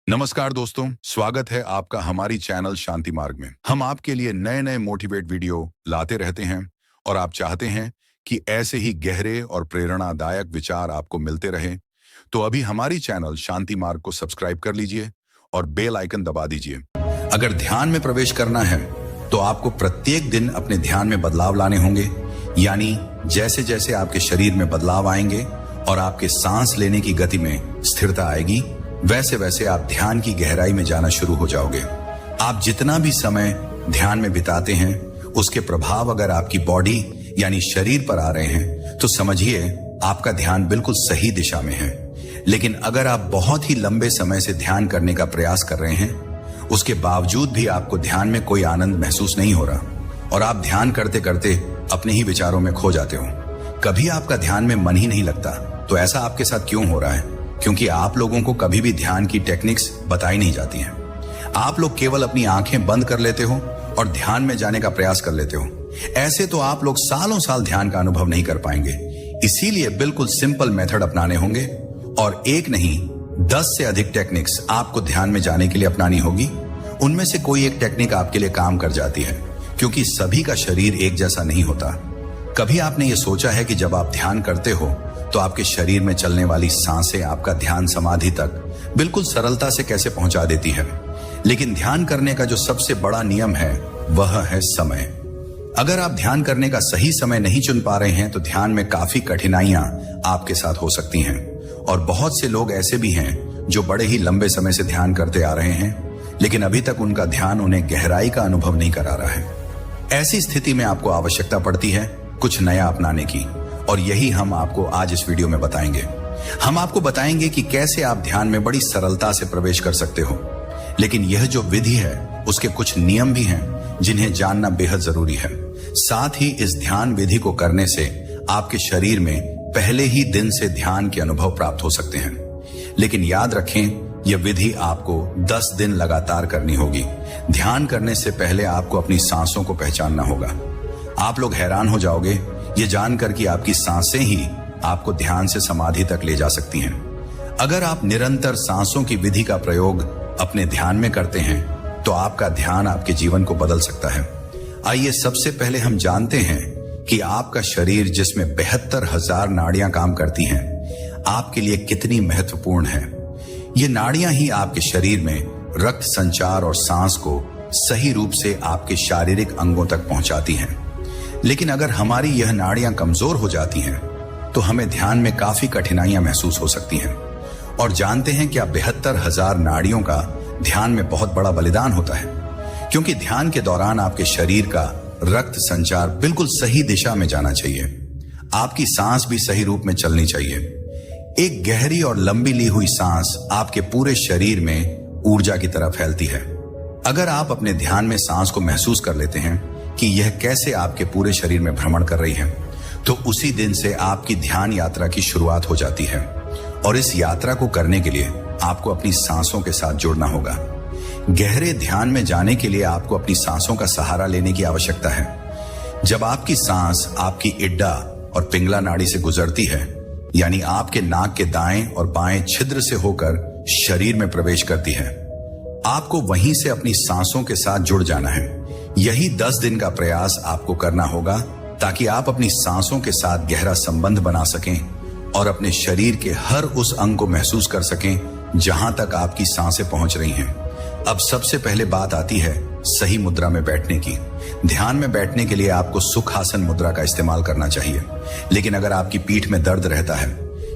नमस्कार दोस्तों, स्वागत है आपका हमारी चैनल शांति मार्ग में। हम आपके लिए नए नए मोटिवेट वीडियो लाते रहते हैं और आप चाहते हैं कि ऐसे ही गहरे और प्रेरणादायक विचार आपको मिलते रहे, तो अभी हमारी चैनल शांति मार्ग को सब्सक्राइब कर लीजिए और बेल आइकन दबा दीजिए। अगर ध्यान में प्रवेश करना है तो आपको प्रत्येक दिन अपने ध्यान में बदलाव लाने होंगे, यानी जैसे जैसे आपके शरीर में बदलाव आएंगे और आपके सांस लेने की गति में स्थिरता आएगी, वैसे वैसे आप ध्यान की गहराई में जाना शुरू हो जाओगे। आप जितना भी समय ध्यान में बिताते हैं, उसके प्रभाव अगर आपकी बॉडी यानी शरीर पर आ रहे हैं तो समझिए आपका ध्यान बिल्कुल सही दिशा में है। लेकिन अगर आप बहुत ही लंबे समय से ध्यान करने का प्रयास कर रहे हैं, उसके बावजूद भी आपको ध्यान में कोई आनंद महसूस नहीं हो रहा और आप ध्यान करते करते अपने ही विचारों में खो जाते हो, कभी आपका ध्यान में मन ही नहीं लगता, तो ऐसा आपके साथ क्यों हो रहा है? क्योंकि आप लोगों को कभी भी ध्यान की टेक्निक्स बताई नहीं जाती हैं। आप लोग केवल अपनी आंखें बंद कर लेते हो और ध्यान में जाने का प्रयास कर लेते हो। ऐसे तो आप लोग सालों साल ध्यान का अनुभव नहीं कर पाएंगे। इसीलिए बिल्कुल सिंपल मेथड अपनाने होंगे और एक नहीं 10 से अधिक टेक्निक्स आपको ध्यान में जाने के लिए अपनानी होगी। उनमें से कोई एक टेक्निक आपके लिए काम कर जाती है, क्योंकि सभी का शरीर एक जैसा नहीं होता। कभी आपने ये सोचा है कि जब आप ध्यान करते हो तो आपके शरीर में चलने वाली सांसें आपका ध्यान समाधि तक बिल्कुल सरलता से कैसे पहुंचा देती है? लेकिन ध्यान करने का जो सबसे बड़ा नियम है वह है समय। अगर आप ध्यान करने का सही समय नहीं चुन पा रहे हैं तो ध्यान में काफी कठिनाइयां आपके साथ हो सकती हैं। और बहुत से लोग ऐसे भी हैं जो बड़े ही लंबे समय से ध्यान करते आ रहे हैं, लेकिन अभी तक उनका ध्यान उन्हें गहराई का अनुभव नहीं करा रहा है। ऐसी स्थिति में आपको आवश्यकता पड़ती है कुछ नया अपनाने की, और यही हम आपको आज इस वीडियो में बताएंगे। हम आपको बताएंगे कि कैसे आप ध्यान में बड़ी सरलता से प्रवेश कर सकते हो। लेकिन यह जो विधि है उसके कुछ नियम भी हैं जिन्हें जानना बेहद जरूरी है। साथ ही इस ध्यान विधि को करने से आपके शरीर में पहले ही दिन से ध्यान के अनुभव प्राप्त हो सकते हैं। लेकिन याद रखें, यह विधि आपको 10 दिन लगातार करनी होगी। ध्यान करने से पहले आपको अपनी सांसों को पहचानना होगा। आप लोग हैरान हो जाओगे ये जानकर कि आपकी सांसें ही आपको ध्यान से समाधि तक ले जा सकती हैं। अगर आप निरंतर सांसों की विधि का प्रयोग अपने ध्यान में करते हैं तो आपका ध्यान आपके जीवन को बदल सकता है। आइए सबसे पहले हम जानते हैं कि आपका शरीर, जिसमें 72,000 नाड़ियां काम करती हैं, आपके लिए कितनी महत्वपूर्ण है। ये नाड़ियां ही आपके शरीर में रक्त संचार और सांस को सही रूप से आपके शारीरिक अंगों तक पहुंचाती हैं। लेकिन अगर हमारी यह नाड़ियां कमजोर हो जाती हैं तो हमें ध्यान में काफी कठिनाइयां महसूस हो सकती हैं। और जानते हैं क्या 72,000 नाड़ियों का ध्यान में बहुत बड़ा बलिदान होता है, क्योंकि ध्यान के दौरान आपके शरीर का रक्त संचार बिल्कुल सही दिशा में जाना चाहिए। आपकी सांस भी सही रूप में चलनी चाहिए। एक गहरी और लंबी ली हुई सांस आपके पूरे शरीर में ऊर्जा की तरह फैलती है। अगर आप अपने ध्यान में सांस को महसूस कर लेते हैं कि यह कैसे आपके पूरे शरीर में भ्रमण कर रही है, तो उसी दिन से आपकी ध्यान यात्रा की शुरुआत हो जाती है। और इस यात्रा को करने के लिए आपको अपनी सांसों के साथ जुड़ना होगा। गहरे ध्यान में जाने के लिए आपको अपनी सांसों का सहारा लेने की आवश्यकता है। जब आपकी सांस आपकी इड्डा और पिंगला नाड़ी से गुजरती है, यानी आपके नाक के दाएं और बाएं छिद्र से होकर शरीर में प्रवेश करती है, आपको वहीं से अपनी सांसों के साथ जुड़ जाना है। यही 10 दिन का प्रयास आपको करना होगा ताकि आप अपनी सांसों के साथ गहरा संबंध बना सकें और अपने शरीर के हर उस अंग को महसूस कर सकें जहां तक आपकी सांसें पहुंच रही हैं। अब सबसे पहले बात आती है सही मुद्रा में बैठने की। ध्यान में बैठने के लिए आपको सुखासन मुद्रा का इस्तेमाल करना चाहिए। लेकिन अगर आपकी पीठ में दर्द रहता है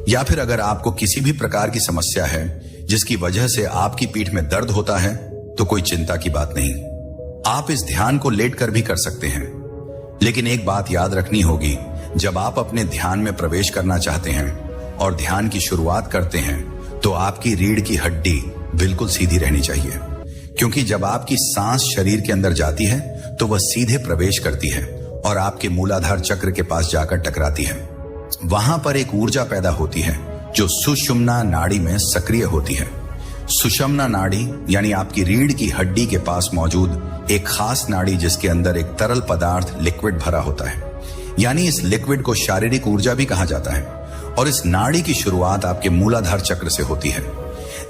या फिर अगर आपको किसी भी प्रकार की समस्या है जिसकी वजह से आपकी पीठ में दर्द होता है, तो कोई चिंता की बात नहीं, आप इस ध्यान को लेटकर भी कर सकते हैं। लेकिन एक बात याद रखनी होगी, जब आप अपने ध्यान में प्रवेश करना चाहते हैं और ध्यान की शुरुआत करते हैं तो आपकी रीढ़ की हड्डी बिल्कुल सीधी रहनी चाहिए, क्योंकि जब आपकी सांस शरीर के अंदर जाती है तो वह सीधे प्रवेश करती है और आपके मूलाधार चक्र के पास जाकर टकराती है। वहां पर एक ऊर्जा पैदा होती है जो सुषुम्ना नाड़ी में सक्रिय होती है। सुषुम्ना नाड़ी यानी आपकी रीढ़ की हड्डी के पास मौजूद एक खास नाड़ी, जिसके अंदर एक तरल पदार्थ लिक्विड भरा होता है, यानी इस लिक्विड को शारीरिक ऊर्जा भी कहा जाता है। और इस नाड़ी की शुरुआत आपके मूलाधार चक्र से होती है।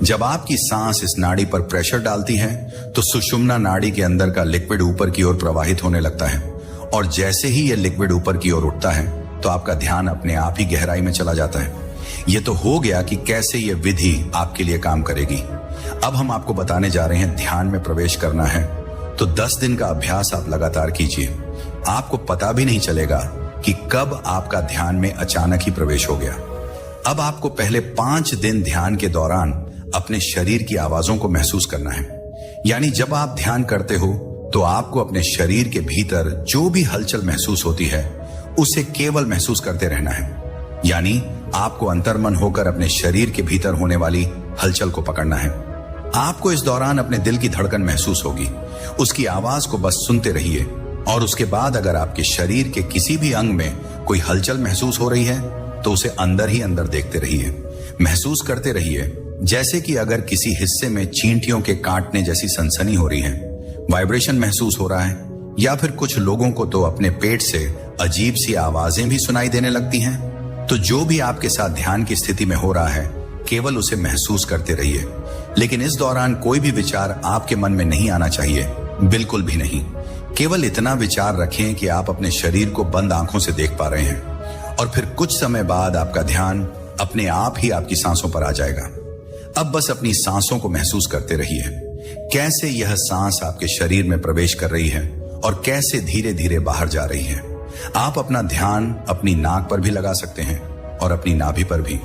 जब आपकी सांस इस नाड़ी पर प्रेशर डालती है तो सुषुम्ना नाड़ी के अंदर का लिक्विड ऊपर की ओर प्रवाहित होने लगता है, और जैसे ही यह लिक्विड ऊपर की ओर उठता है तो आपका ध्यान अपने आप ही गहराई में चला जाता है। यह तो हो गया कि कैसे यह विधि आपके लिए काम करेगी। अब हम आपको बताने जा रहे हैं ध्यान में प्रवेश करना है तो 10 दिन का अभ्यास आप लगातार कीजिए। आपको पता भी नहीं चलेगा कि कब आपका ध्यान में अचानक ही प्रवेश हो गया। अब आपको पहले 5 दिन ध्यान के दौरान अपने शरीर की आवाजों को महसूस करना है। यानी जब आप ध्यान करते हो तो आपको अपने शरीर के भीतर जो भी हलचल महसूस होती है उसे केवल महसूस करते रहना है। यानी आपको अंतर्मन होकर अपने शरीर के भीतर होने वाली हलचल को पकड़ना है। आपको इस दौरान अपने दिल की धड़कन महसूस होगी, उसकी आवाज को बस सुनते रहिए, और उसके बाद अगर आपके शरीर के किसी भी अंग में कोई हलचल महसूस हो रही है तो उसे अंदर ही अंदर देखते रहिए, महसूस करते रहिए। जैसे कि अगर किसी हिस्से में चींटियों के काटने जैसी सनसनी हो रही है, वाइब्रेशन महसूस हो रहा है, या फिर कुछ लोगों को तो अपने पेट से अजीब सी आवाजें भी सुनाई देने लगती हैं। तो जो भी आपके साथ ध्यान की स्थिति में हो रहा है केवल उसे महसूस करते रहिए। लेकिन इस दौरान कोई भी विचार आपके मन में नहीं आना चाहिए, बिल्कुल भी नहीं। केवल इतना विचार रखें कि आप अपने शरीर को बंद आंखों से देख पा रहे हैं, और फिर कुछ समय बाद आपका ध्यान अपने आप ही आपकी सांसों पर आ जाएगा। अब बस अपनी सांसों को महसूस करते रहिए, कैसे यह सांस आपके शरीर में प्रवेश कर रही है और कैसे धीरे धीरे बाहर जा रही है। आप अपना ध्यान अपनी नाक पर भी लगा सकते हैं और अपनी नाभि पर भी,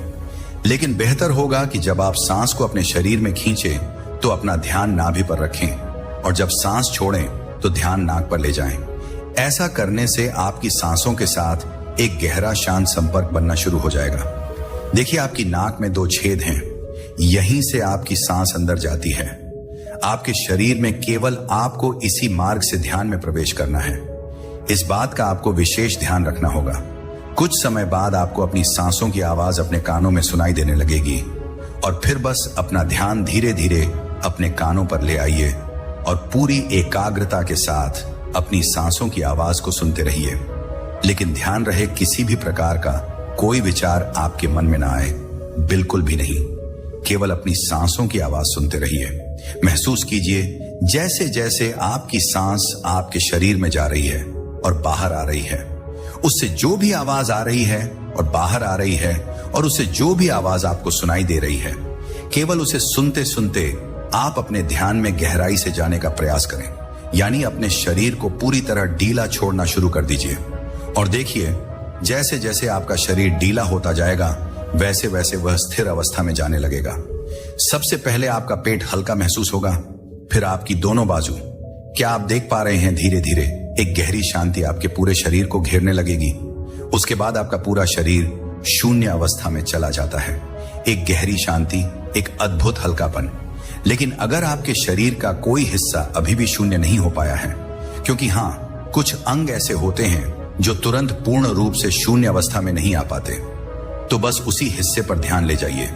लेकिन बेहतर होगा कि जब आप सांस को अपने शरीर में खींचे तो अपना ध्यान नाभि पर रखें, और जब सांस छोड़ें तो ध्यान नाक पर ले जाएं। ऐसा करने से आपकी सांसों के साथ एक गहरा शांत संपर्क बनना शुरू हो जाएगा। देखिए, आपकी नाक में 2 छेद हैं, यहीं से आपकी सांस अंदर जाती है। आपके शरीर में केवल आपको इसी मार्ग से ध्यान में प्रवेश करना है। इस बात का आपको विशेष ध्यान रखना होगा। कुछ समय बाद आपको अपनी सांसों की आवाज अपने कानों में सुनाई देने लगेगी, और फिर बस अपना ध्यान धीरे धीरे अपने कानों पर ले आइए और पूरी एकाग्रता के साथ अपनी सांसों की आवाज को सुनते रहिए। लेकिन ध्यान रहे किसी भी प्रकार का कोई विचार आपके मन में ना आए, बिल्कुल भी नहीं। केवल अपनी सांसों की आवाज सुनते रहिए। महसूस कीजिए जैसे जैसे आपकी सांस आपके शरीर में जा रही है और बाहर आ रही है, उससे जो भी आवाज आ रही है और बाहर आ रही है, और उससे जो भी आवाज आपको सुनाई दे रही है, केवल उसे सुनते सुनते आप अपने ध्यान में गहराई से जाने का प्रयास करें। यानी अपने शरीर को पूरी तरह ढीला छोड़ना शुरू कर दीजिए, और देखिए जैसे जैसे आपका शरीर ढीला होता जाएगा वैसे वैसे वह स्थिर अवस्था में जाने लगेगा। सबसे पहले आपका पेट हल्का महसूस होगा, फिर आपकी दोनों बाजू। क्या आप देख पा रहे हैं, धीरे धीरे एक गहरी शांति आपके पूरे शरीर को घेरने लगेगी। उसके बाद आपका पूरा शरीर शून्य अवस्था में चला जाता है। एक गहरी शांति, एक अद्भुत हल्कापन। लेकिन अगर आपके शरीर का कोई हिस्सा अभी भी शून्य नहीं हो पाया है, क्योंकि हाँ, कुछ अंग ऐसे होते हैं जो तुरंत पूर्ण रूप से शून्य अवस्था में नहीं आ पाते, तो बस उसी हिस्से पर ध्यान ले जाइए,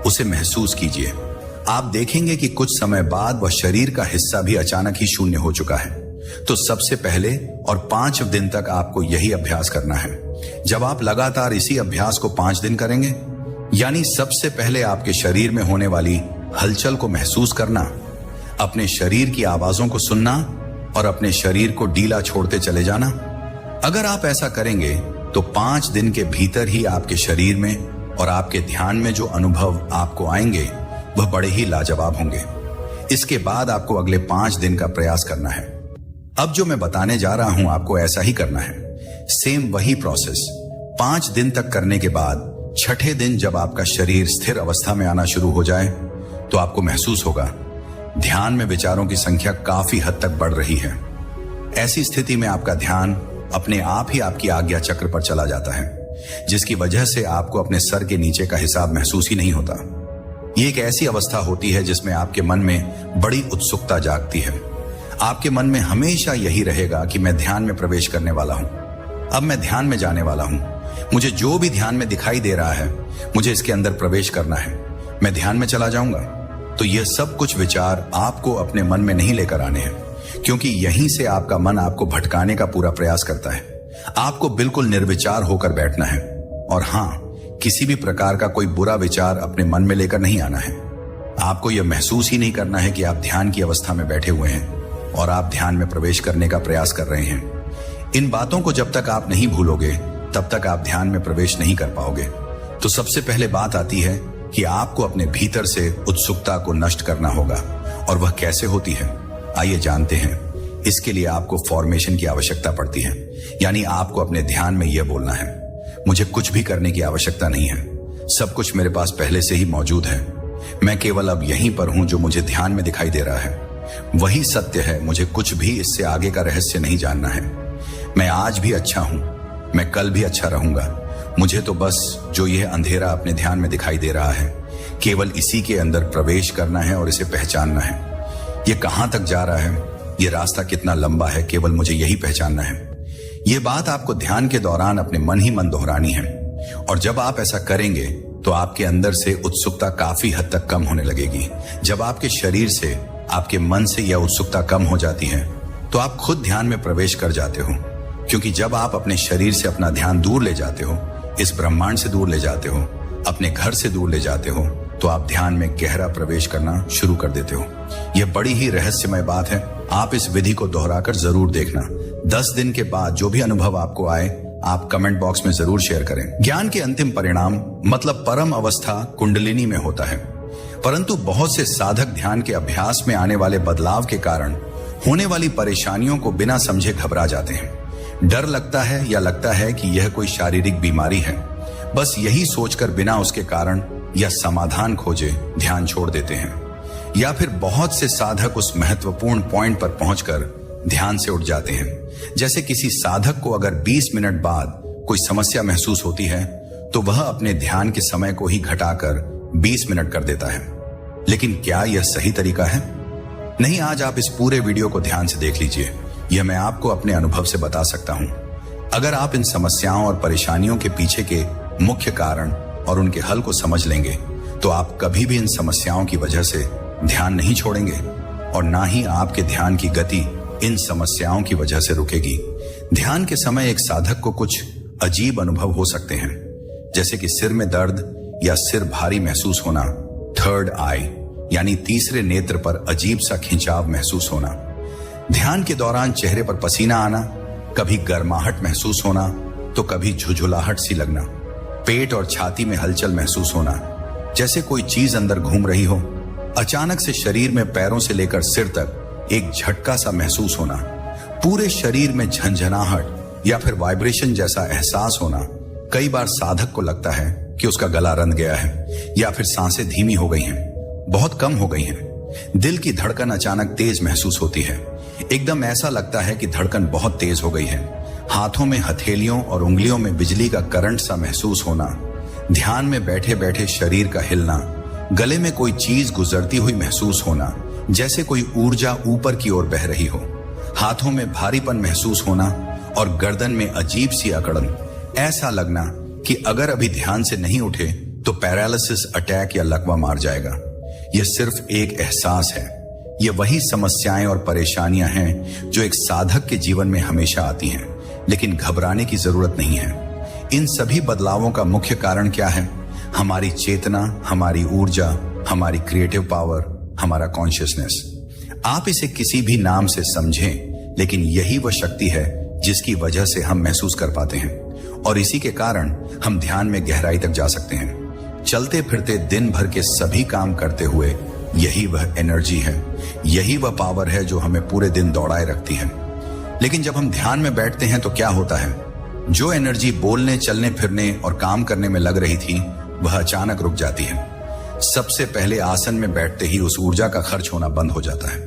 उसे महसूस कीजिए। आप देखेंगे कि कुछ समय बाद वह शरीर का हिस्सा भी अचानक ही शून्य हो चुका है। तो सबसे पहले और 5 दिन तक आपको यही अभ्यास करना है। जब आप लगातार इसी अभ्यास को 5 दिन करेंगे, यानी सबसे पहले आपके शरीर में होने वाली हलचल को महसूस करना, अपने शरीर की आवाजों को सुनना और अपने शरीर को ढीला छोड़ते चले जाना। अगर आप ऐसा करेंगे तो 5 दिन के भीतर ही आपके शरीर में और आपके ध्यान में जो अनुभव आपको आएंगे वह बड़े ही लाजवाब होंगे। इसके बाद आपको अगले 5 दिन का प्रयास करना है। अब जो मैं बताने जा रहा हूं आपको ऐसा ही करना है। सेम वही प्रोसेस 5 दिन तक करने के बाद 6ठे दिन जब आपका शरीर स्थिर अवस्था में आना शुरू हो जाए तो आपको महसूस होगा ध्यान में विचारों की संख्या काफी हद तक बढ़ रही है। ऐसी स्थिति में आपका ध्यान अपने आप ही आपकी आज्ञा चक्र पर चला जाता है, जिसकी वजह से आपको अपने सर के नीचे का हिसाब महसूस ही नहीं होता। ये एक ऐसी अवस्था होती है जिसमें आपके मन में बड़ी उत्सुकता जागती है। आपके मन में हमेशा यही रहेगा कि मैं ध्यान में प्रवेश करने वाला हूं, अब मैं ध्यान में जाने वाला हूं। मुझे जो भी ध्यान में दिखाई दे रहा है मुझे इसके अंदर प्रवेश करना है, मैं ध्यान में चला जाऊंगा। तो यह सब कुछ विचार आपको अपने मन में नहीं लेकर आने हैं, क्योंकि यहीं से आपका मन आपको भटकाने का पूरा प्रयास करता है। आपको बिल्कुल निर्विचार होकर बैठना है, और हां, किसी भी प्रकार का कोई बुरा विचार अपने मन में लेकर नहीं आना है। आपको यह महसूस ही नहीं करना है कि आप ध्यान की अवस्था में बैठे हुए हैं और आप ध्यान में प्रवेश करने का प्रयास कर रहे हैं। इन बातों को जब तक आप नहीं भूलोगे तब तक आप ध्यान में प्रवेश नहीं कर पाओगे। तो सबसे पहले बात आती है कि आपको अपने भीतर से उत्सुकता को नष्ट करना होगा। और वह कैसे होती है, आइए जानते हैं। इसके लिए आपको फॉर्मेशन की आवश्यकता पड़ती है, यानी आपको अपने ध्यान में यह बोलना है, मुझे कुछ भी करने की आवश्यकता नहीं है, सब कुछ मेरे पास पहले से ही मौजूद है। मैं केवल अब यहीं पर हूं जो मुझे ध्यान में दिखाई दे रहा है। वही सत्य है, मुझे कुछ भी इससे आगे का रहस्य नहीं जानना है। मैं आज भी अच्छा हूं, मैं कल भी अच्छा रहूंगा। मुझे तो बस जो यह अंधेरा अपने ध्यान में दिखाई दे रहा है, केवल इसी के अंदर प्रवेश करना है और इसे पहचानना है। यह कहां तक जा रहा है, यह रास्ता कितना लंबा है, केवल मुझे यही पहचानना है। यह बात आपको ध्यान के दौरान अपने मन ही मन दोहरानी है। और जब आप ऐसा करेंगे तो आपके अंदर से उत्सुकता काफी हद तक कम होने लगेगी। जब आपके शरीर से, आपके मन से यह उत्सुकता कम हो जाती है तो आप खुद ध्यान में प्रवेश कर जाते हो। क्योंकि जब आप अपने शरीर से अपना ध्यान दूर ले जाते हो, इस ब्रह्मांड से दूर ले जाते हो, अपने घर से दूर ले जाते हो, तो आप ध्यान में गहरा प्रवेश करना शुरू कर देते हो। यह बड़ी ही रहस्यमय बात है। आप इस विधि को दोहराकर जरूर देखना। 10 दिन के बाद जो भी अनुभव आपको आए, आप कमेंट बॉक्स में जरूर शेयर करें। ज्ञान के अंतिम परिणाम मतलब परम अवस्था कुंडलिनी में होता है। परंतु बहुत से साधक ध्यान के अभ्यास में आने वाले बदलाव के कारण होने वाली परेशानियों को बिना समझे घबरा जाते हैं। डर लगता है या लगता है कि यह कोई शारीरिक बीमारी है। बस यही सोचकर बिना उसके कारण या समाधान खोजे ध्यान छोड़ देते हैं। या फिर बहुत से साधक उस महत्वपूर्ण पॉइंट पर पहुंचकर ध्यान से उठ जाते हैं। जैसे किसी साधक को अगर 20 मिनट बाद कोई समस्या महसूस होती है तो वह अपने ध्यान के समय को ही घटाकर 20 मिनट कर देता है। लेकिन क्या यह सही तरीका है? नहीं। आज आप इस पूरे वीडियो को ध्यान से देख लीजिए। यह मैं आपको अपने अनुभव से बता सकता हूं। अगर आप इन समस्याओं और परेशानियों के पीछे के मुख्य कारण और उनके हल को समझ लेंगे तो आप कभी भी इन समस्याओं की वजह से ध्यान नहीं छोड़ेंगे और ना ही आपके ध्यान की गति इन समस्याओं की वजह से रुकेगी। ध्यान के समय एक साधक को कुछ अजीब अनुभव हो सकते हैं, जैसे कि सिर में दर्द या सिर भारी महसूस होना, थर्ड आई यानी तीसरे नेत्र पर अजीब सा खिंचाव महसूस होना, ध्यान के दौरान चेहरे पर पसीना आना, कभी गर्माहट महसूस होना तो कभी झुझुलाहट सी लगना, पेट और छाती में हलचल महसूस होना, जैसे कोई चीज अंदर घूम रही हो, अचानक से शरीर में पैरों से लेकर सिर तक एक झटका सा महसूस होना, पूरे शरीर में झंझनाहट या फिर वाइब्रेशन जैसा एहसास होना। कई बार साधक को लगता है कि उसका गला रंध गया है या फिर सांसें धीमी हो गई हैं, बहुत कम हो गई हैं। दिल की धड़कन अचानक तेज महसूस होती है। एकदम ऐसा लगता है कि धड़कन बहुत तेज हो गई है। हाथों में हथेलियों और उंगलियों में बिजली का करंट सा महसूस होना, ध्यान में बैठे बैठे शरीर का हिलना, गले में कोई चीज गुजरती हुई महसूस होना, जैसे कोई ऊर्जा ऊपर की ओर बह रही हो, हाथों में भारीपन महसूस होना और गर्दन में अजीब सी अकड़न, ऐसा लगना कि अगर अभी ध्यान से नहीं उठे तो पैरालिसिस अटैक या लकवा मार जाएगा। यह सिर्फ एक एहसास है। यह वही समस्याएं और परेशानियां हैं जो एक साधक के जीवन में हमेशा आती हैं, लेकिन घबराने की जरूरत नहीं है। इन सभी बदलावों का मुख्य कारण क्या है? हमारी चेतना, हमारी ऊर्जा, हमारी क्रिएटिव पावर, हमारा कॉन्शियसनेस। आप इसे किसी भी नाम से समझें, लेकिन यही वह शक्ति है जिसकी वजह से हम महसूस कर पाते हैं और इसी के कारण हम ध्यान में गहराई तक जा सकते हैं। चलते फिरते दिन भर के सभी काम करते हुए यही वह एनर्जी है, यही वह पावर है जो हमें पूरे दिन दौड़ाए रखती है। लेकिन जब हम ध्यान में बैठते हैं तो क्या होता है? जो एनर्जी बोलने, चलने फिरने और काम करने में लग रही थी वह अचानक रुक जाती है। सबसे पहले आसन में बैठते ही उस ऊर्जा का खर्च होना बंद हो जाता है।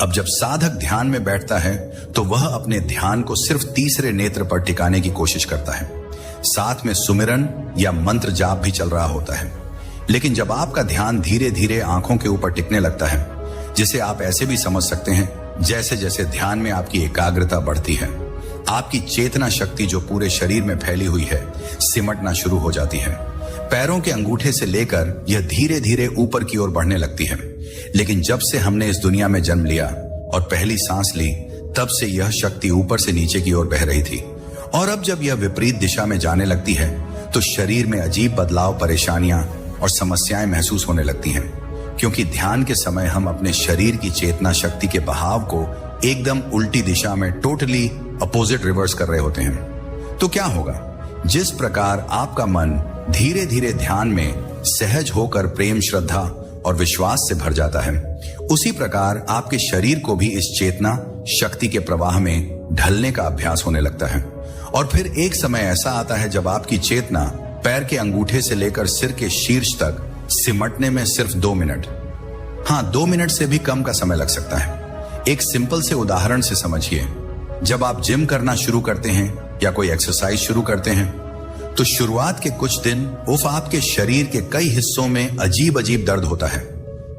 अब जब साधक ध्यान में बैठता है तो वह अपने ध्यान को सिर्फ तीसरे नेत्र पर टिकाने की कोशिश करता है। साथ में सुमिरन या मंत्र जाप भी चल रहा होता है। लेकिन जब आपका ध्यान धीरे धीरे आंखों के ऊपर टिकने लगता है, जिसे आप ऐसे भी समझ सकते हैं जैसे जैसे ध्यान में आपकी एकाग्रता बढ़ती है, आपकी चेतना शक्ति जो पूरे शरीर में फैली हुई है सिमटना शुरू हो जाती है। पैरों के अंगूठे से लेकर यह धीरे धीरे ऊपर की ओर बढ़ने लगती है। लेकिन जब से हमने इस दुनिया में जन्म लिया और पहली सांस ली, तब से यह शक्ति ऊपर से नीचे की ओर बह रही थी। और अब जब यह विपरीत दिशा में जाने लगती है तो शरीर में अजीब बदलाव, परेशानियां और समस्याएं महसूस होने लगती हैं। क्योंकि ध्यान के समय हम अपने शरीर की चेतना शक्ति के बहाव को एकदम उल्टी दिशा में टोटली अपोजिट रिवर्स कर रहे होते हैं। तो क्या होगा? जिस प्रकार आपका मन धीरे धीरे ध्यान में सहज होकर प्रेम, श्रद्धा और विश्वास से भर जाता है, उसी प्रकार आपके शरीर को भी इस चेतना शक्ति के प्रवाह में ढलने का अभ्यास होने लगता है। और फिर एक समय ऐसा आता है जब आपकी चेतना पैर के अंगूठे से लेकर सिर के शीर्ष तक सिमटने में सिर्फ 2 मिनट, हाँ 2 मिनट से भी कम का समय लग सकता है। एक सिंपल से उदाहरण से समझिए, जब आप जिम करना शुरू करते हैं या कोई एक्सरसाइज शुरू करते हैं तो शुरुआत के कुछ दिन आपके शरीर के कई हिस्सों में अजीब अजीब दर्द होता है।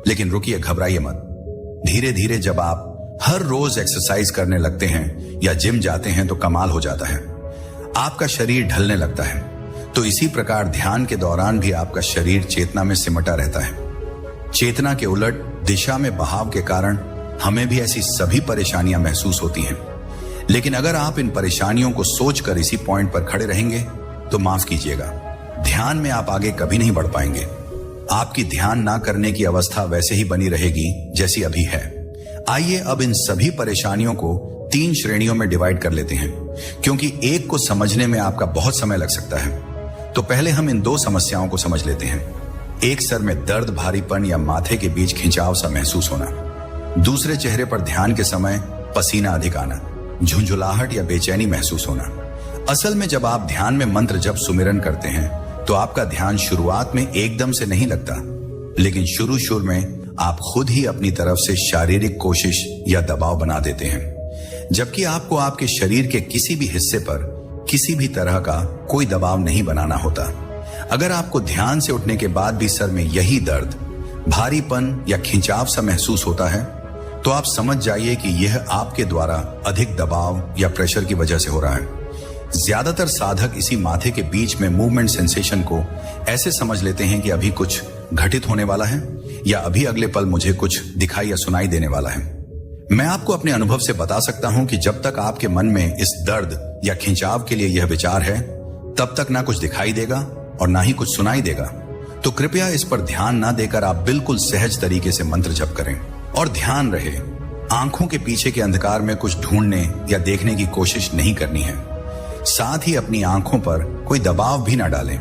लेकिन रुकिए, घबराइए मत। धीरे धीरे जब आप हर रोज एक्सरसाइज करने लगते हैं या जिम जाते हैं तो कमाल हो जाता है, आपका शरीर ढलने लगता है। तो इसी प्रकार ध्यान के दौरान भी आपका शरीर चेतना में सिमटा रहता है। चेतना के उलट दिशा में बहाव के कारण हमें भी ऐसी सभी परेशानियां महसूस होती हैं। लेकिन अगर आप इन परेशानियों को सोचकर इसी पॉइंट पर खड़े रहेंगे तो माफ कीजिएगा, ध्यान में आप आगे कभी नहीं बढ़ पाएंगे। आपकी ध्यान ना करने की अवस्था वैसे ही बनी रहेगी जैसी अभी है। आइए अब इन सभी परेशानियों को 3 श्रेणियों में डिवाइड कर लेते हैं, क्योंकि एक को समझने में आपका बहुत समय लग सकता है। तो पहले हम इन 2 समस्याओं को समझ लेते हैं। एक, सर में दर्द, भारीपन या माथे के बीच खिंचाव सा महसूस होना। दूसरे, चेहरे पर ध्यान के समय पसीना अधिक आना, झुंझुलाहट या बेचैनी महसूस होना। असल में जब आप ध्यान में मंत्र जप सुमिरन करते हैं तो आपका ध्यान शुरुआत में एकदम से नहीं लगता, लेकिन शुरू में आप खुद ही अपनी तरफ से शारीरिक कोशिश या दबाव बना देते हैं, जबकि आपको आपके शरीर के किसी भी हिस्से पर किसी भी तरह का कोई दबाव नहीं बनाना होता। अगर आपको ध्यान से उठने के बाद भी सर में यही दर्द, भारीपन या खिंचाव सा महसूस होता है तो आप समझ जाइए कि यह आपके द्वारा अधिक दबाव या प्रेशर की वजह से हो रहा है। ज्यादातर साधक इसी माथे के बीच में मूवमेंट सेंसेशन को ऐसे समझ लेते हैं कि अभी कुछ घटित होने वाला है या अभी अगले पल मुझे कुछ दिखाई या सुनाई देने वाला है। मैं आपको अपने अनुभव से बता सकता हूं कि जब तक आपके मन में इस दर्द या खिंचाव के लिए यह विचार है, तब तक ना कुछ दिखाई देगा और ना ही कुछ सुनाई देगा। तो कृपया इस पर ध्यान ना देकर आप बिल्कुल सहज तरीके से मंत्र जप करें। और ध्यान रहे, आंखों के पीछे के अंधकार में कुछ ढूंढने या देखने की कोशिश नहीं करनी है। साथ ही अपनी आंखों पर कोई दबाव भी ना डालें।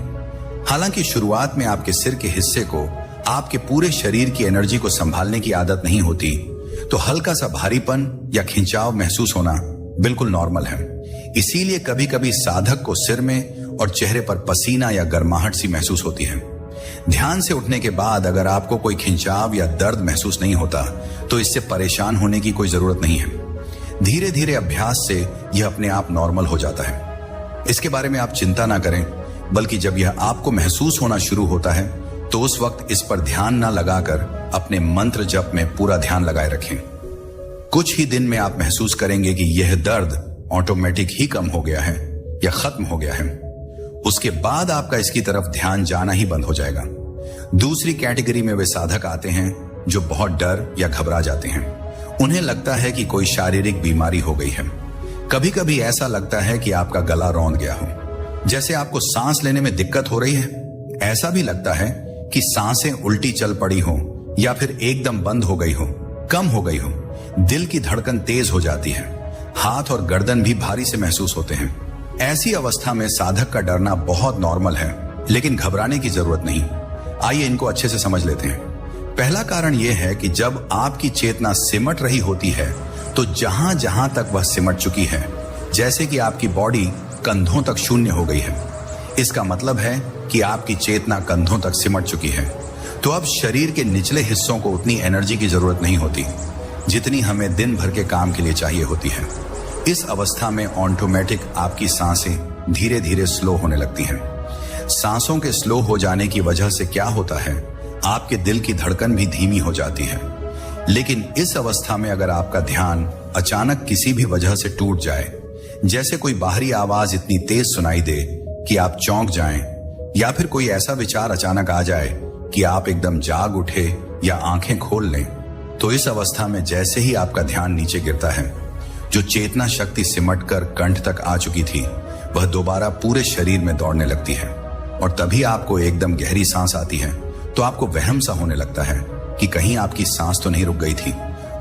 हालांकि शुरुआत में आपके सिर के हिस्से को आपके पूरे शरीर की एनर्जी को संभालने की आदत नहीं होती, तो हल्का सा भारीपन या खिंचाव महसूस होना बिल्कुल नॉर्मल है। इसीलिए कभी कभी साधक को सिर में और चेहरे पर पसीना या गर्माहट सी महसूस होती है। ध्यान से उठने के बाद अगर आपको कोई खिंचाव या दर्द महसूस नहीं होता तो इससे परेशान होने की कोई जरूरत नहीं है। धीरे धीरे अभ्यास से यह अपने आप नॉर्मल हो जाता है। इसके बारे में आप चिंता ना करें, बल्कि जब यह आपको महसूस होना शुरू होता है तो उस वक्त इस पर ध्यान ना लगाकर अपने मंत्र जप में पूरा ध्यान लगाए रखें। कुछ ही दिन में आप महसूस करेंगे कि यह दर्द ऑटोमेटिक ही कम हो गया है या खत्म हो गया है। उसके बाद आपका इसकी तरफ ध्यान जाना ही बंद हो जाएगा। दूसरी कैटेगरी में वे साधक आते हैं जो बहुत डर या घबरा जाते हैं। उन्हें लगता है कि कोई शारीरिक बीमारी हो गई है। कभी कभी ऐसा लगता है कि आपका गला रौंद गया हो, जैसे आपको सांस लेने में दिक्कत हो रही है। ऐसा भी लगता है कि सांसें उल्टी चल पड़ी हो या फिर एकदम बंद हो गई हो, कम हो गई हो। दिल की धड़कन तेज हो जाती है, हाथ और गर्दन भी भारी से महसूस होते हैं। ऐसी अवस्था में साधक का डरना बहुत नॉर्मल है, लेकिन घबराने की जरूरत नहीं। आइए इनको अच्छे से समझ लेते हैं। पहला कारण यह है कि जब आपकी चेतना सिमट रही होती है तो जहां जहां तक वह सिमट चुकी है, जैसे कि आपकी बॉडी कंधों तक शून्य हो गई है, इसका मतलब है कि आपकी चेतना कंधों तक सिमट चुकी है। तो अब शरीर के निचले हिस्सों को उतनी एनर्जी की जरूरत नहीं होती जितनी हमें दिन भर के काम के लिए चाहिए होती है। इस अवस्था में ऑटोमेटिक आपकी सांसें धीरे धीरे स्लो होने लगती हैं। सांसों के स्लो हो जाने की वजह से क्या होता है, आपके दिल की धड़कन भी धीमी हो जाती है। लेकिन इस अवस्था में अगर आपका ध्यान अचानक किसी भी वजह से टूट जाए, जैसे कोई बाहरी आवाज इतनी तेज सुनाई दे कि आप चौंक जाएं, या फिर कोई ऐसा विचार अचानक आ जाए कि आप एकदम जाग उठे या आंखें खोल लें, तो इस अवस्था में जैसे ही आपका ध्यान नीचे गिरता है, जो चेतना शक्ति सिमटकर कंठ तक आ चुकी थी वह दोबारा पूरे शरीर में दौड़ने लगती है। और तभी आपको एकदम गहरी सांस आती है तो आपको वहम सा होने लगता है कि कहीं आपकी सांस तो नहीं रुक गई थी,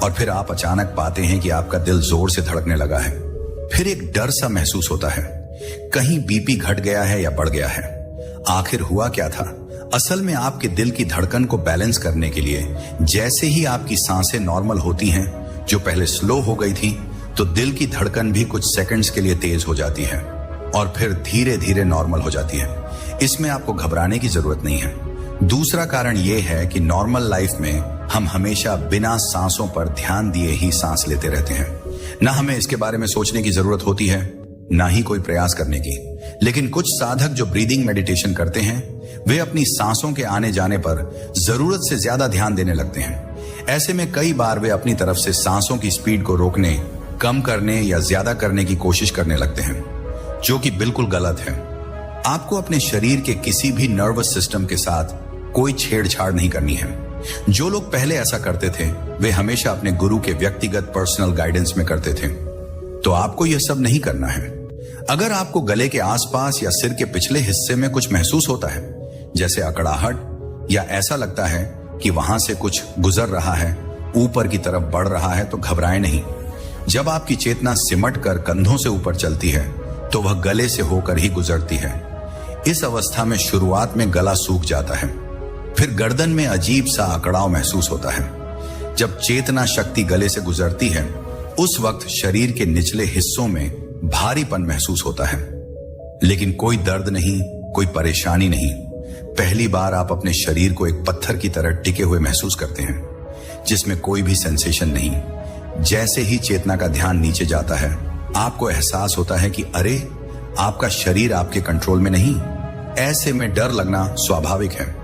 और फिर आप अचानक पाते हैं कि आपका दिल जोर से धड़कने लगा है। फिर एक डर सा महसूस होता है, कहीं बीपी घट गया है या बढ़ गया है। आखिर हुआ क्या था? असल में आपके दिल की धड़कन को बैलेंस करने के लिए जैसे ही आपकी सांसें नॉर्मल होती हैं, जो पहले स्लो हो गई थी, तो दिल की धड़कन भी कुछ सेकंड्स के लिए तेज हो जाती है और फिर धीरे धीरे नॉर्मल हो जाती है। इसमें आपको घबराने की जरूरत नहीं है। दूसरा कारण यह है कि नॉर्मल लाइफ में हम हमेशा बिना सांसों पर ध्यान दिए ही सांस लेते रहते हैं। ना हमें इसके बारे में सोचने की जरूरत होती है, ना ही कोई प्रयास करने की। लेकिन कुछ साधक जो ब्रीदिंग मेडिटेशन करते हैं, वे अपनी सांसों के आने जाने पर जरूरत से ज्यादा ध्यान देने लगते हैं। ऐसे में कई बार वे अपनी तरफ से सांसों की स्पीड को रोकने, कम करने या ज्यादा करने की कोशिश करने लगते हैं, जो कि बिल्कुल गलत है। आपको अपने शरीर के किसी भी नर्वस सिस्टम के साथ कोई छेड़छाड़ नहीं करनी है। जो लोग पहले ऐसा करते थे, वे हमेशा अपने गुरु के व्यक्तिगत पर्सनल गाइडेंस में करते थे। तो आपको यह सब नहीं करना है। अगर आपको गले के आसपास या सिर के पिछले हिस्से में कुछ महसूस होता है, जैसे अकड़ाहट, या ऐसा लगता है कि वहां से कुछ गुजर रहा है, ऊपर की तरफ बढ़ रहा है, तो घबराएं नहीं। जब आपकी चेतना सिमट कर कंधों से ऊपर चलती है, तो वह गले से होकर ही गुजरती है। इस अवस्था में शुरुआत में गला सूख जाता है, फिर गर्दन में अजीब सा अकड़ाव महसूस होता है। जब चेतना शक्ति गले से गुजरती है, उस वक्त शरीर के निचले हिस्सों में भारीपन महसूस होता है, लेकिन कोई दर्द नहीं, कोई परेशानी नहीं। पहली बार आप अपने शरीर को एक पत्थर की तरह टिके हुए महसूस करते हैं, जिसमें कोई भी सेंसेशन नहीं। जैसे ही चेतना का ध्यान नीचे जाता है, आपको एहसास होता है कि अरे, आपका शरीर आपके कंट्रोल में नहीं। ऐसे में डर लगना स्वाभाविक है।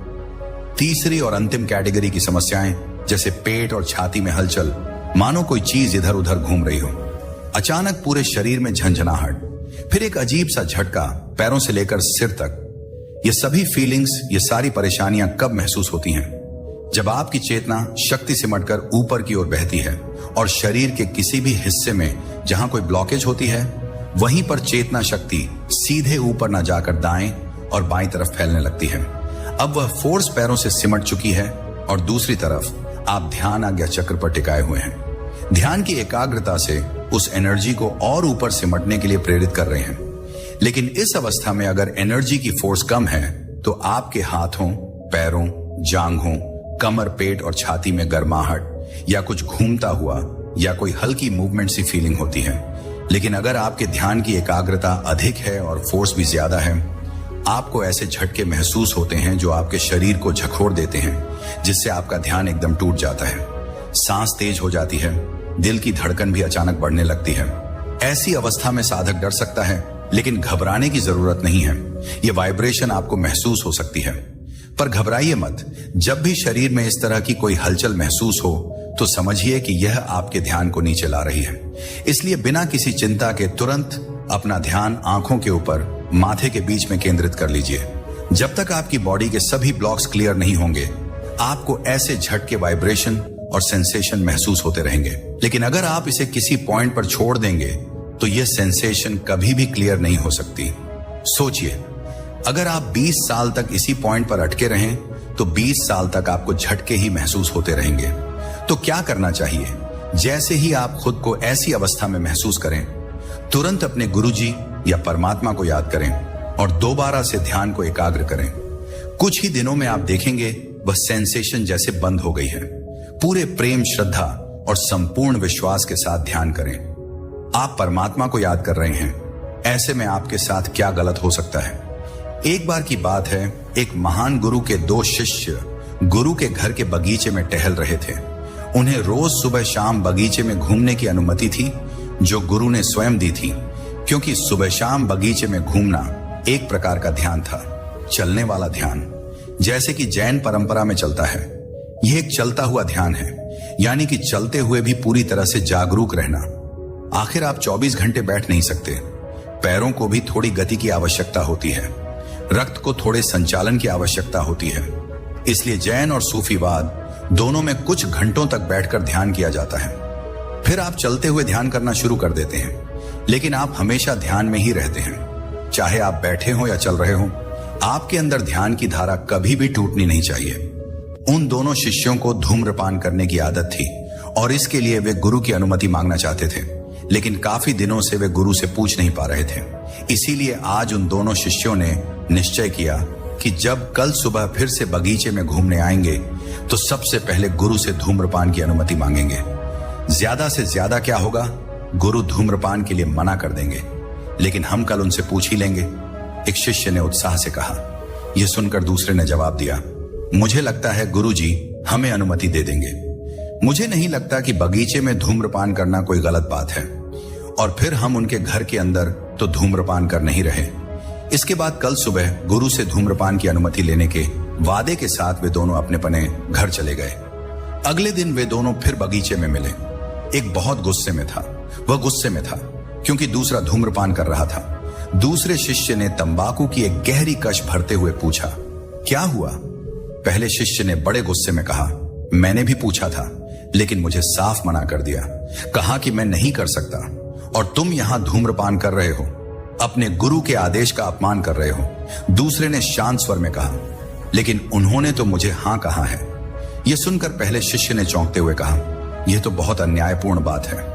तीसरी और अंतिम कैटेगरी की समस्याएं, जैसे पेट और छाती में हलचल, मानो कोई चीज इधर उधर घूम रही हो। अचानक पूरे शरीर में झंझनाहट, फिर एक अजीब सा झटका पैरों से लेकर सिर तक। ये सभी फीलिंग्स, ये सारी परेशानियां कब महसूस होती हैं? जब आपकी चेतना शक्ति सिमटकर ऊपर की ओर बहती है और शरीर के किसी भी हिस्से में जहां कोई ब्लॉकेज होती है, वहीं पर चेतना शक्ति सीधे ऊपर न जाकर दाएं और बाईं तरफ फैलने लगती है। अब वह फोर्स पैरों से सिमट चुकी है और दूसरी तरफ आप ध्यान आज्ञा चक्र पर टिकाए हुए हैं। ध्यान की एकाग्रता से उस एनर्जी को और ऊपर सिमटने के लिए प्रेरित कर रहे हैं। लेकिन इस अवस्था में अगर एनर्जी की फोर्स कम है, तो आपके हाथों, पैरों, जांघों, कमर, पेट और छाती में गर्माहट या कुछ घूमता हुआ या कोई हल्की मूवमेंट सी फीलिंग होती है। लेकिन अगर आपके ध्यान की एकाग्रता अधिक है और फोर्स भी ज्यादा है, आपको ऐसे झटके महसूस होते हैं जो आपके शरीर को झकोर देते हैं, जिससे आपका ध्यान एकदम टूट जाता है। सांस तेज हो जाती है, दिल की धड़कन भी अचानक बढ़ने लगती है। ऐसी अवस्था में साधक डर सकता है, लेकिन घबराने की जरूरत नहीं है। यह वाइब्रेशन आपको महसूस हो सकती है, पर घबराइए मत। जब भी शरीर में इस तरह की कोई हलचल महसूस हो, तो समझिए कि यह आपके ध्यान को नीचे ला रही है। इसलिए बिना किसी चिंता के तुरंत अपना ध्यान आंखों के ऊपर, माथे के बीच में केंद्रित कर लीजिए। जब तक आपकी बॉडी के सभी ब्लॉक्स क्लियर नहीं होंगे, आपको ऐसे झटके, वाइब्रेशन और सेंसेशन महसूस होते रहेंगे। लेकिन अगर आप इसे किसी पॉइंट पर छोड़ देंगे, तो यह सेंसेशन कभी भी क्लियर नहीं हो सकती। सोचिए, अगर आप 20 साल तक इसी पॉइंट पर अटके रहें, तो 20 साल तक आपको झटके ही महसूस होते रहेंगे। तो क्या करना चाहिए? जैसे ही आप खुद को ऐसी अवस्था में महसूस करें, तुरंत अपने गुरुजी या परमात्मा को याद करें और दोबारा से ध्यान को एकाग्र करें। कुछ ही दिनों में आप देखेंगे वह सेंसेशन जैसे बंद हो गई है। पूरे प्रेम, श्रद्धा और संपूर्ण विश्वास के साथ ध्यान करें। आप परमात्मा को याद कर रहे हैं, ऐसे में आपके साथ क्या गलत हो सकता है? एक बार की बात है, एक महान गुरु के 2 शिष्य गुरु के घर के बगीचे में टहल रहे थे। उन्हें रोज सुबह शाम बगीचे में घूमने की अनुमति थी, जो गुरु ने स्वयं दी थी, क्योंकि सुबह शाम बगीचे में घूमना एक प्रकार का ध्यान था, चलने वाला ध्यान, जैसे कि जैन परंपरा में चलता है। यह एक चलता हुआ ध्यान है, यानी कि चलते हुए भी पूरी तरह से जागरूक रहना। आखिर आप 24 घंटे बैठ नहीं सकते। पैरों को भी थोड़ी गति की आवश्यकता होती है, रक्त को थोड़े संचालन की आवश्यकता होती है। इसलिए जैन और सूफीवाद दोनों में कुछ घंटों तक बैठकर ध्यान किया जाता है। फिर आप चलते हुए ध्यान करना शुरू कर देते हैं, लेकिन आप हमेशा ध्यान में ही रहते हैं। चाहे आप बैठे हो या चल रहे हो, आपके अंदर ध्यान की धारा कभी भी टूटनी नहीं चाहिए। उन दोनों शिष्यों को धूम्रपान करने की आदत थी और इसके लिए वे गुरु की अनुमति मांगना चाहते थे, लेकिन काफी दिनों से वे गुरु से पूछ नहीं पा रहे थे। इसीलिए आज उन दोनों शिष्यों ने निश्चय किया कि जब कल सुबह फिर से बगीचे में घूमने आएंगे तो सबसे पहले गुरु से धूम्रपान की अनुमति मांगेंगे। ज्यादा से ज्यादा क्या होगा, गुरु धूम्रपान के लिए मना कर देंगे, लेकिन हम कल उनसे पूछ ही लेंगे। एक शिष्य ने उत्साह से कहा। यह सुनकर दूसरे ने जवाब दिया, मुझे लगता है गुरुजी हमें अनुमति दे देंगे। मुझे नहीं लगता कि बगीचे में धूम्रपान करना कोई गलत बात है, और फिर हम उनके घर के अंदर तो धूम्रपान कर नहीं रहे। इसके बाद कल सुबह गुरु से धूम्रपान की अनुमति लेने के वादे के साथ वे दोनों अपने पने घर चले गए। अगले दिन वे दोनों फिर बगीचे में मिले। एक बहुत गुस्से में था। वह गुस्से में था क्योंकि दूसरा धूम्रपान कर रहा था। दूसरे शिष्य ने तंबाकू की एक गहरी कश भरते हुए पूछा, क्या हुआ? पहले शिष्य ने बड़े गुस्से में कहा, मैंने भी पूछा था, लेकिन मुझे साफ मना कर दिया। कहा कि मैं नहीं कर सकता, और तुम यहां धूम्रपान कर रहे हो, अपने गुरु के आदेश का अपमान कर रहे हो। दूसरे ने शांत स्वर में कहा, लेकिन उन्होंने तो मुझे हां कहा है। यह सुनकर पहले शिष्य ने चौंकते हुए कहा, यह तो बहुत अन्यायपूर्ण बात है।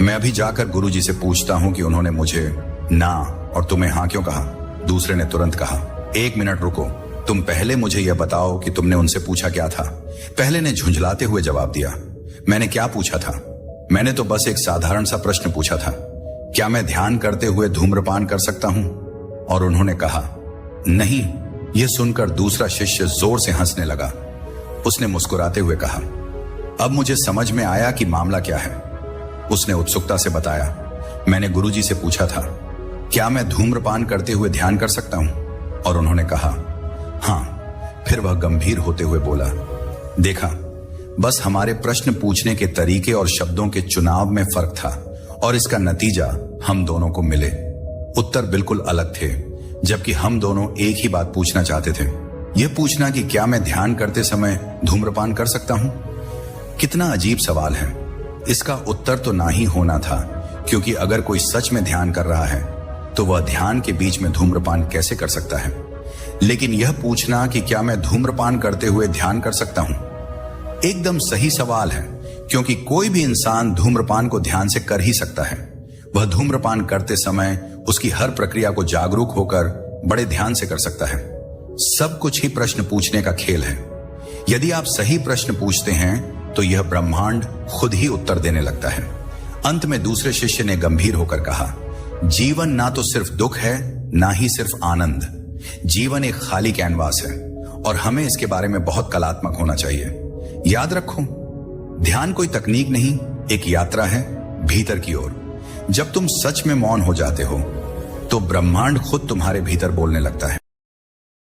मैं अभी जाकर गुरुजी से पूछता हूं कि उन्होंने मुझे ना और तुम्हें हां क्यों कहा। दूसरे ने तुरंत कहा, एक मिनट रुको, तुम पहले मुझे यह बताओ कि तुमने उनसे पूछा क्या था। पहले ने झुंझलाते हुए जवाब दिया, मैंने क्या पूछा था? मैंने तो बस एक साधारण सा प्रश्न पूछा था, क्या मैं ध्यान करते हुए धूम्रपान कर सकता हूं? और उन्होंने कहा, नहीं। यह सुनकर दूसरा शिष्य जोर से हंसने लगा। उसने मुस्कुराते हुए कहा, अब मुझे समझ में आया कि मामला क्या है। उसने उत्सुकता से बताया, मैंने गुरुजी से पूछा था, क्या मैं धूम्रपान करते हुए ध्यान कर सकता हूं? और उन्होंने कहा, हां। फिर वह गंभीर होते हुए बोला, देखा, बस हमारे प्रश्न पूछने के तरीके और शब्दों के चुनाव में फर्क था, और इसका नतीजा हम दोनों को मिले। उत्तर बिल्कुल अलग थे, जबकि हम दोनों एक ही बात पूछना चाहते थे। यह पूछना कि क्या मैं ध्यान करते समय धूम्रपान कर सकता हूं। कितना अजीब सवाल है। इसका उत्तर तो ना ही होना था, क्योंकि अगर कोई सच में ध्यान कर रहा है तो वह ध्यान के बीच में धूम्रपान कैसे कर सकता है। लेकिन यह पूछना कि क्या मैं धूम्रपान करते हुए ध्यान कर सकता हूं, एकदम सही सवाल है, क्योंकि कोई भी इंसान धूम्रपान को ध्यान से कर ही सकता है। वह धूम्रपान करते समय उसकी हर प्रक्रिया को जागरूक होकर बड़े ध्यान से कर सकता है। सब कुछ ही प्रश्न पूछने का खेल है। यदि आप सही प्रश्न पूछते हैं तो यह ब्रह्मांड खुद ही उत्तर देने लगता है। अंत में दूसरे शिष्य ने गंभीर होकर कहा, जीवन ना तो सिर्फ दुख है, ना ही सिर्फ आनंद। जीवन एक खाली कैनवास है, और हमें इसके बारे में बहुत कलात्मक होना चाहिए। याद रखो, ध्यान कोई तकनीक नहीं, एक यात्रा है भीतर की ओर। जब तुम सच में मौन हो जाते हो तो ब्रह्मांड खुद तुम्हारे भीतर बोलने लगता है।